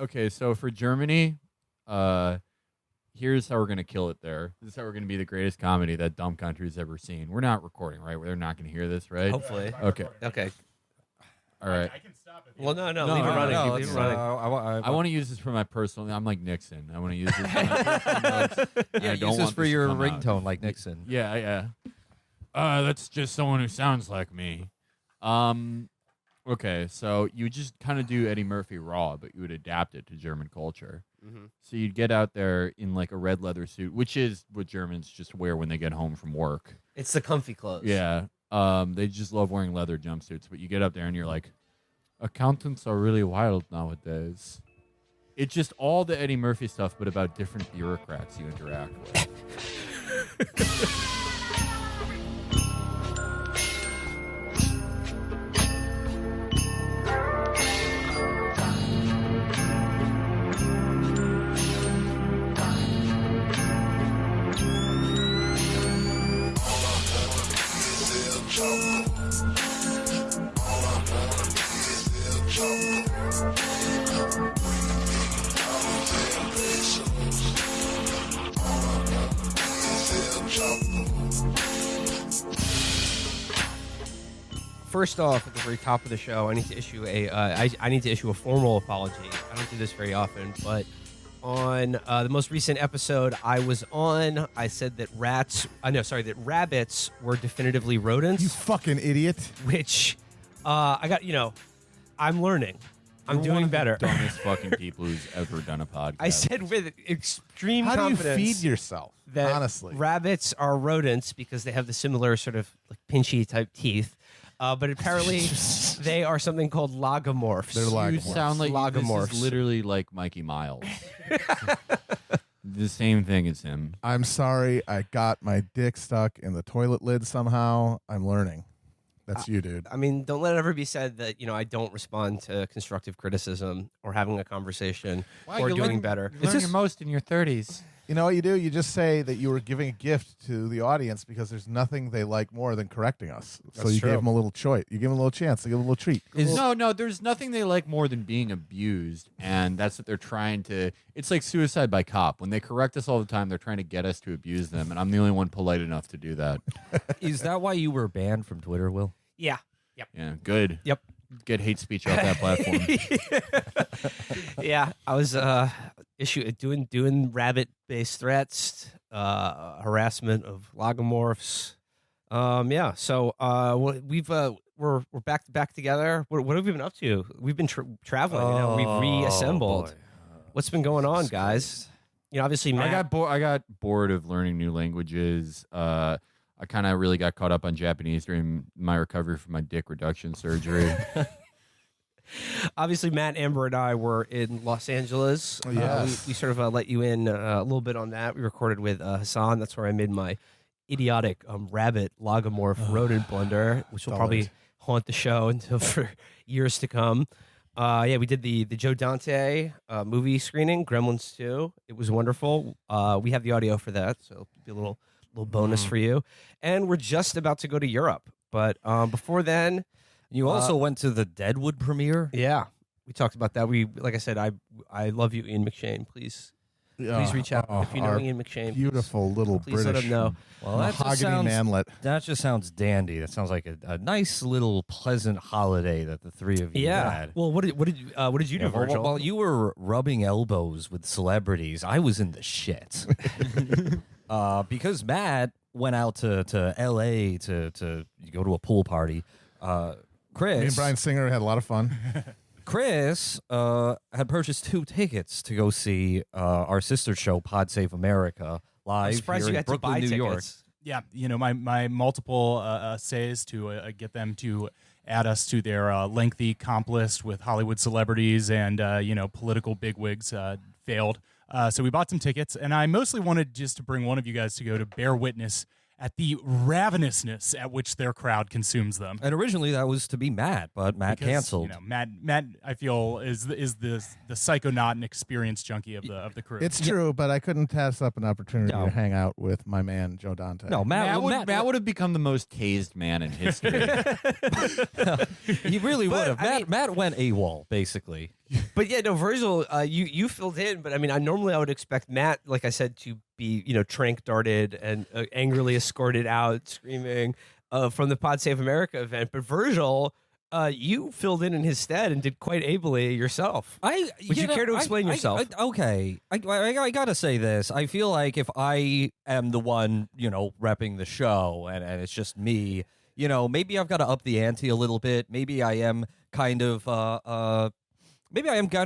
Okay, so for Germany, here's how we're gonna kill it there. This is how we're gonna be the greatest comedy that dumb country's ever seen. We're not recording, right? They're not gonna hear this, right? Hopefully. Okay. All right. I can stop it. Well, no, leave it running. No, Leave it running. I want to use this for my personal. I'm like Nixon. I want to use this for my personal notes. Yeah, I don't use this want for to your come out. ringtone like Nixon. Yeah. That's just someone who sounds like me. Okay, so you just kind of do Eddie Murphy raw, but you would adapt it to German culture. Mm-hmm. So you'd get out there in like a red leather suit, which is what Germans just wear when they get home from work. It's the comfy clothes. Yeah. They just love wearing leather jumpsuits, but you get up there and you're like, accountants are really wild nowadays. It's just all the Eddie Murphy stuff, but about different bureaucrats you interact with. First off, at the very top of the show, I need to issue a formal apology. I don't do this very often, but on the most recent episode I was on, I said that rabbits were definitively rodents. You fucking idiot. Which I'm learning. I'm doing better. Dumbest fucking people who's ever done a podcast. I said with extreme How do you confidence feed yourself? that Honestly, rabbits are rodents because they have the similar sort of like pinchy type teeth. But apparently they are something called logomorphs. They're You logomorphs. sound like this Logomorphs. is literally like Mikey Miles. The same thing as him. I'm sorry. I got my dick stuck in the toilet lid somehow. I'm learning. That's you, dude. I mean, don't let it ever be said that, I don't respond to constructive criticism or having a conversation or doing better. You learn your most in your 30s. You know what you do? You just say that you were giving a gift to the audience because there's nothing they like more than correcting us. So you true. gave them a little choice. You give them a little chance. You give them a little treat. No, there's nothing they like more than being abused, and that's what they're trying to. It's like Suicide by Cop. When they correct us all the time, they're trying to get us to abuse them, and I'm the only one polite enough to do that. Is that why you were banned from Twitter, Will? Yeah. Yep. Yeah, good. Yep. Get hate speech off that platform. Yeah. I was doing rabbit-based threats, harassment of logomorphs. Yeah. So we're back together. What have we been up to? We've been traveling. We've reassembled. Boy. What's been going on, guys? Obviously, Matt, I got bored of learning new languages. I kind of really got caught up on Japanese during my recovery from my dick reduction surgery. Obviously, Matt, Amber, and I were in Los Angeles. Yes. We sort of let you in a little bit on that. We recorded with Hassan. That's where I made my idiotic rabbit logomorph rodent blunder, which will probably haunt the show until for years to come. We did the Joe Dante movie screening, Gremlins 2. It was wonderful. We have the audio for that, so it'll be a little bonus for you. And we're just about to go to Europe. But before then, You also went to the Deadwood premiere? yeah, we talked about that. Like I said, I love you, Ian McShane. Please reach out if you know our Ian McShane. Beautiful little Please British let him know. Well, that just mahogany sounds manlet. that just sounds dandy. That sounds like a nice little pleasant holiday that the three of you Yeah. had. Well, what did you do, Virgil? While you were rubbing elbows with celebrities, I was in the shit. Because Matt went out to L.A. to go to a pool party. Chris, Me and Brian Singer had a lot of fun. Chris had purchased 2 tickets to go see our sister show, Pod Save America, live I'm surprised here you in had to Brooklyn, buy New tickets. York. Yeah, my multiple essays to get them to add us to their lengthy comp list with Hollywood celebrities and political bigwigs failed. So we bought some tickets, and I mostly wanted just to bring one of you guys to go to bear witness at the ravenousness at which their crowd consumes them. And originally that was to be Matt, but Matt Because, canceled. Matt, I feel is the psychonaut and experience junkie of the crew. It's true, but I couldn't pass up an opportunity No. to hang out with my man Joe Dante. No, Matt would have become the most tased man in history. he really would have. I mean- Matt went AWOL, basically. But yeah, no, Virgil, you filled in, but I mean, I would expect Matt, like I said, to be trank darted and angrily escorted out, screaming from the Pod Save America event. But Virgil, you filled in his stead and did quite ably yourself. Would you care to explain yourself? Okay, I gotta say this. I feel like if I am the one, repping the show, and it's just me, maybe I've got to up the ante a little bit. Maybe I am kind of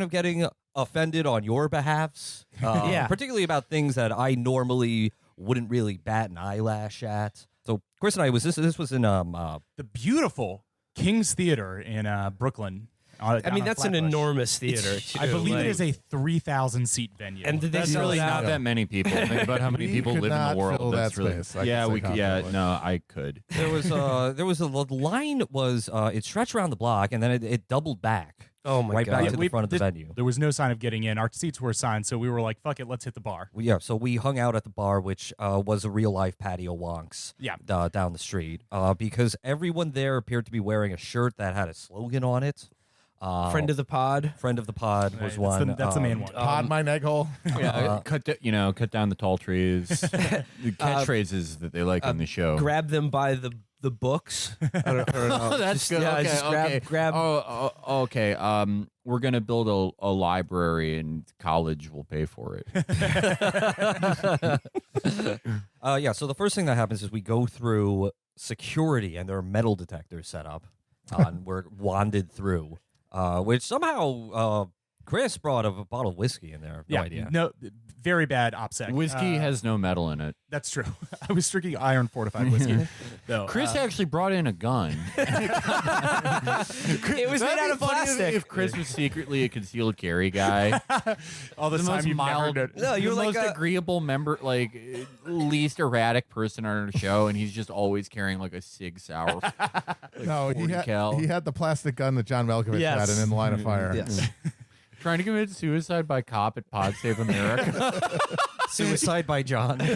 getting offended on your behalfs. Yeah. Particularly about things that I normally wouldn't really bat an eyelash at. So Chris and I this was in The beautiful King's Theater in Brooklyn. I mean, that's an enormous theater. Too. I believe it is a 3,000 seat venue. And did they That's sell really it not out? that many people. Think about how many We people could live in not the world. fill That's that really, space. I yeah, can we say could. Yeah, confidently. no, I could. there was the line was it stretched around the block and then it doubled back. Oh my right God. back Yeah, to the front of the venue. There was no sign of getting in. Our seats were assigned, so we were like, fuck it, let's hit the bar. Yeah, so we hung out at the bar, which was a real life patio wonks. Yeah. Down the street, because everyone there appeared to be wearing a shirt that had a slogan on it. Friend of the pod. Friend of the pod was one. That's the main one. Pod my egg hole. Cut down the tall trees. The catchphrases that they like on the show. Grab them by the books. I don't know. Oh, that's Just- good. yeah, okay, just okay. grab. Okay. We're gonna build a library, and college will pay for it. Yeah, so the first thing that happens is we go through security, and there are metal detectors set up, and we're wanded through, which somehow Chris brought a bottle of whiskey in there. No idea. No, very bad OPSEC. Whiskey has no metal in it. That's true. I was drinking iron fortified whiskey. though. Chris actually brought in a gun. It was made out of plastic. If Chris was secretly a concealed carry guy, all this the time most you've mild, never known. No, the you're like most a- agreeable member, like least erratic person on our show, and he's just always carrying like a Sig Sauer. No, 40 he cal. had the plastic gun that John Malkovich Yes. had in the line of fire. Yes. Trying to commit suicide by cop at Pod Save America. Suicide by John. You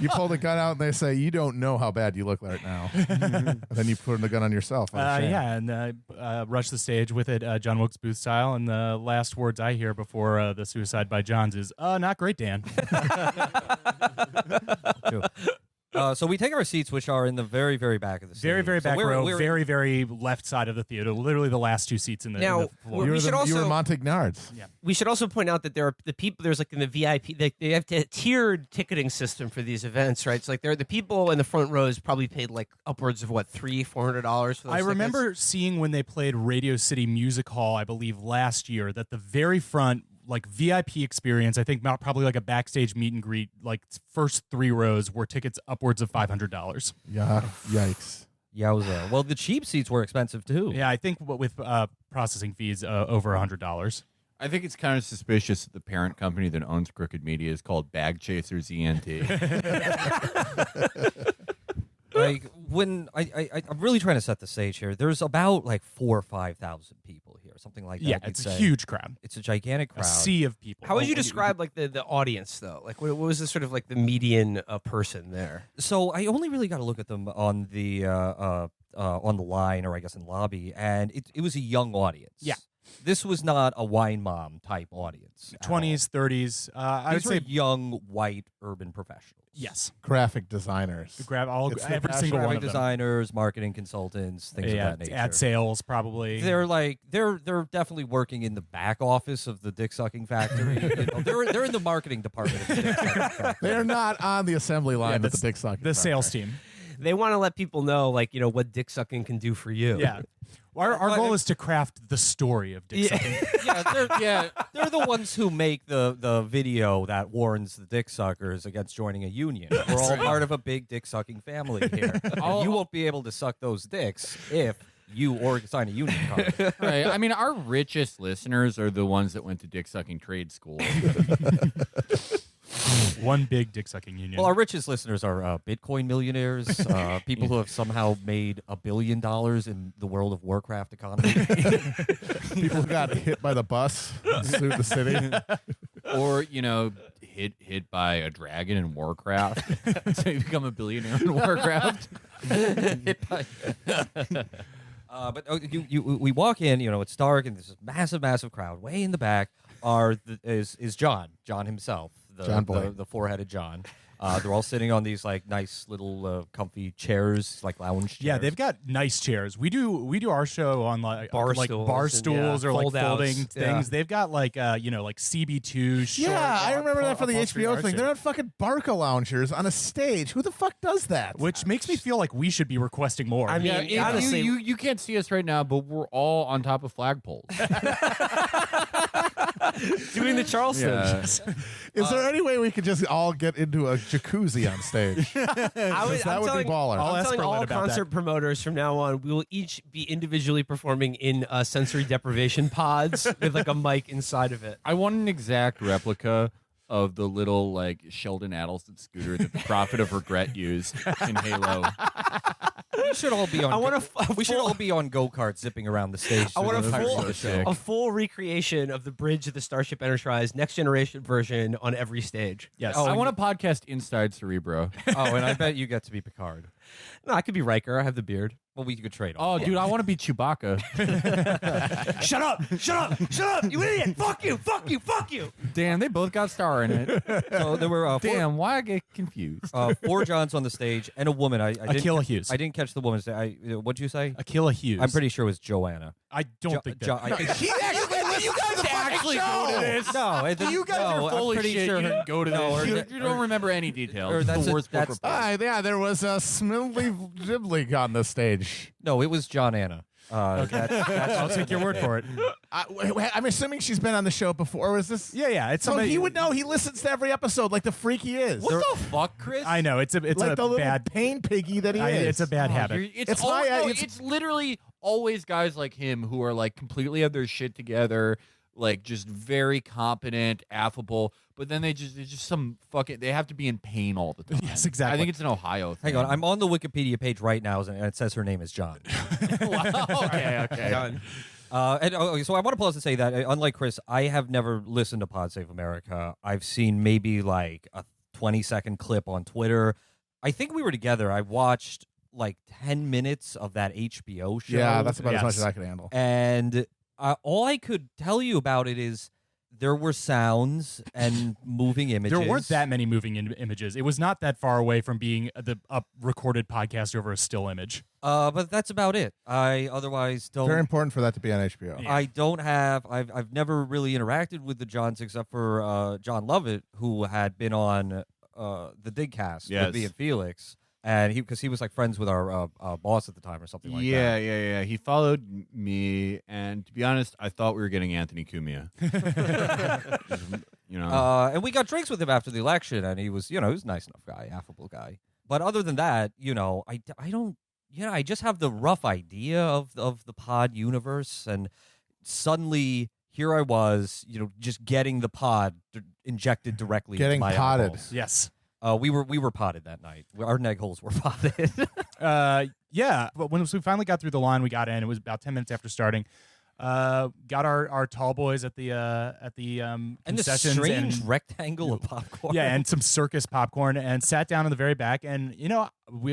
pull the gun out and they say, "You don't know how bad you look right now." And then you put the gun on yourself. Yeah, and rush the stage with it, John Wilkes Booth style. And the last words I hear before the suicide by Johns is, "Not great, Dan." So we take our seats, which are in the very, very back of the stage. Very, very So back we're- row, we're- very, very left side of the theater. Literally the last two seats in the, Now, in the floor. we You were, should you were also- Montagnards. We should also point out that there are the people. There's like in the VIP, they have a tiered ticketing system for these events, right? So like, there are the people in the front rows probably paid like upwards of what $300-$400 for those I tickets. remember seeing when they played Radio City Music Hall, I believe last year, that the very front, like VIP experience, I think probably like a backstage meet and greet, like first three rows were tickets upwards of $500. Yeah. Yikes. Yowza. Well, the cheap seats were expensive too. Yeah, I think with processing fees over $100. I think it's kind of suspicious that the parent company that owns Crooked Media is called Bag Chasers ENT. Like when I'm really trying to set the stage here. There's about like 4,000 or 5,000 people here, something like that. Yeah, you'd it's a say. huge crowd, It's a gigantic a crowd. sea of people. How would you describe like the audience though? Like what was the sort of like the median person there? So I only really got to look at them on the line, or I guess in lobby, and it was a young audience. Yeah. This was not a wine mom type audience. at all. 20s, 30s. I would These were say young white urban professionals. yes. Graphic designers. Grab all It's the every passion single of one Graphic of them. designers, marketing consultants, things Yeah, of that nature. ad sales probably. They're like they're definitely working in the back office of the dick sucking factory. They're in the marketing department of the dick sucking factory. They're not on the assembly line Yeah, at the dick sucking. the sales team. They want to let people know like what dick sucking can do for you. Yeah. Our goal is to craft the story of dick sucking. They're the ones who make the video that warns the dick suckers against joining a union. We're all part of a big dick sucking family here. And you won't be able to suck those dicks if you sign a union card. Right. I mean, our richest listeners are the ones that went to dick sucking trade school. One big dick sucking union. Well, our richest listeners are Bitcoin millionaires, people who have somehow made $1 billion in the World of Warcraft economy. People who got hit by the bus, sued the city. Or, hit by a dragon in Warcraft. So you become a billionaire in Warcraft. But we walk in, it's dark, and there's this massive crowd. Way in the back is John himself, John Boy. the four-headed John. They're all sitting on these like nice little comfy chairs, like lounge chairs. Yeah, they've got nice chairs. We do our show on like Bar bar stools stools and, or like fold-outs. folding Yeah. things. They've got like like CB2. Short, Yeah, I remember that for the upholstery HBO art thing. They're shit. on fucking Barca loungers on a stage. Who the fuck does that? Which makes me feel like we should be requesting more. I mean, Yeah, honestly, you can't see us right now, but we're all on top of flagpoles. doing the Charleston. Yeah. Is there any way we could just all get into a jacuzzi on stage? That would be baller. I'll I'm ask telling Berlin all about concert promoters from now on, we will each be individually performing in sensory deprivation pods with like a mic inside of it. I want an exact replica of the little like Sheldon Adelson scooter that the Prophet of Regret used in Halo. We should all be on. I want we should all be on go-karts zipping around the stage. I want through the a entire full, of the show. a full recreation of the bridge of the Starship Enterprise, next generation version on every stage. Yes. I want a podcast inside Cerebro. Oh, and I bet you get to be Picard. No, I could be Riker. I have the beard. Well, we could trade off. Oh, dude, I want to be Chewbacca. Shut up! Shut up! Shut up! You idiot! Fuck you! Fuck you! Fuck you! Damn, they both got star in it. So there were Damn, why I get confused? four Johns on the stage and a woman. I didn't, Aquila Hughes. I didn't catch the woman's name. What'd you say? Aquila Hughes. I'm pretty sure it was Joanna. I don't think that. I think You guys actually go to this. no, You guys are full I'm of pretty shit. sure You didn't go to this. No, or you, that- you don't remember any details. or It's that's the a- worst book that's- report. Yeah, there was a Smilly Dibbly on the stage. No, it was John Anna. I'll take your word for it. I'm assuming she's been on the show before. Was this? Yeah. It's So somebody he would know. He listens to every episode like the freak he is. What the fuck, Chris? I know it's like a the little bad. pain piggy that he is. It's a bad habit. It's It's always, my- no, it's- it's literally always guys like him who are like completely have their shit together, like just very competent, affable, but then it's just some fucking they have to be in pain all the time. Yes, exactly. I think it's an Ohio thing. Hang on, I'm on the Wikipedia page right now, and it says her name is John. Wow, okay. Done. So I want to pause to say that, unlike Chris, I have never listened to Pod Save America. I've seen maybe like a 20-second clip on Twitter. I think we were together. I watched like 10 minutes of that HBO show. Yeah, that's about as much Yes. as I can handle. And all I could tell you about it is there were sounds and moving images. There weren't that many moving images. It was not that far away from being a recorded podcast over a still image. But that's about it. I otherwise don't. Very important for that to be on HBO. Yeah. I don't have. I've never really interacted with the Johns except for John Lovett, who had been on the Digcast Yes. with me and Felix, and because he was like friends with our boss at the time or something like that. Yeah. He followed me, and to be honest, I thought we were getting Anthony Cumia. You know, And we got drinks with him after the election, and he was, he was a nice enough guy, affable guy. But other than that, I don't. I just have the rough idea of the pod universe, and suddenly here I was, just getting the pod injected directly Getting into my podded. eyeballs. Yes. We were potted that night. Our neg holes were potted. Yeah. But when we finally got through the line, we got in. It was about 10 minutes after starting. Got our tall boys at the and the concessions strange and rectangle of popcorn. yeah, and some circus popcorn, and sat down in the very back. And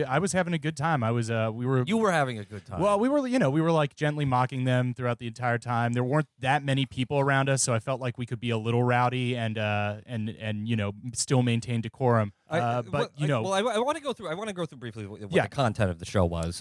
I was having a good time. I was we were You were having a good time. well, we were like gently mocking them throughout the entire time. There weren't that many people around us, so I felt like we could be a little rowdy and still maintain decorum. I but want to go through. I want to go through briefly what Yeah. the content of the show was.